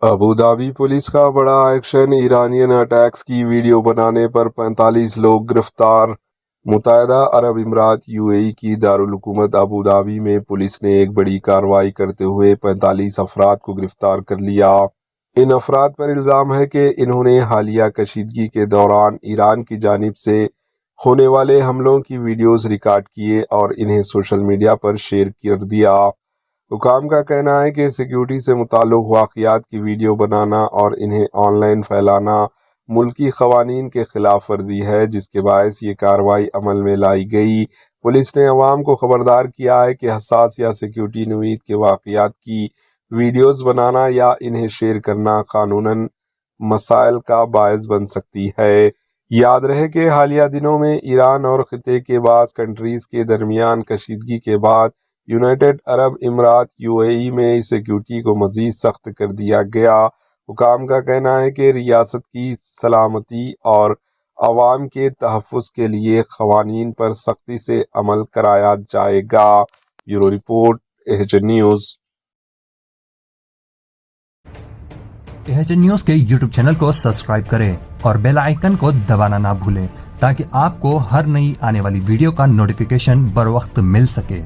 Abu Dhabi police کا بڑا action, Iranian attacks کی ویڈیو بنانے پر 45 لوگ گرفتار۔ متحدہ عرب امارات کی دارالحکومت ابوظہبی میں پولیس نے ایک بڑی کارروائی کرتے ہوئے 45 افراد کو گرفتار کر لیا۔ ان افراد پر الزام ہے کہ انہوں نے حالیہ کشیدگی کے دوران ایران کی جانب سے ہونے والے حملوں کی ویڈیوز ریکارڈ کیے اور انہیں سوشل میڈیا پر شیئر کر دیا۔ حکام کا کہنا ہے کہ سیکیورٹی سے متعلق واقعات کی ویڈیو بنانا اور انہیں آن لائن پھیلانا ملکی قوانین کے خلاف ورزی ہے، جس کے باعث یہ کارروائی عمل میں لائی گئی۔ پولیس نے عوام کو خبردار کیا ہے کہ حساس یا سیکیورٹی نوعیت کے واقعات کی ویڈیوز بنانا یا انہیں شیئر کرنا قانوناً مسائل کا باعث بن سکتی ہے۔ یاد رہے کہ حالیہ دنوں میں ایران اور خطے کے بعض کنٹریز کے درمیان کشیدگی کے بعد یونائیٹڈ عرب امارات میں سیکیورٹی کو مزید سخت کر دیا گیا۔ حکام کا کہنا ہے کہ ریاست کی سلامتی اور عوام کے تحفظ کے لیے قوانین پر سختی سے عمل کرایا جائے گا۔ Bureau report, H news. H news کے یوٹیوب چینل کو سبسکرائب کریں اور بیل آئیکن کو دبانا نہ بھولیں تاکہ آپ کو ہر نئی آنے والی ویڈیو کا نوٹیفیکیشن بر وقت مل سکے۔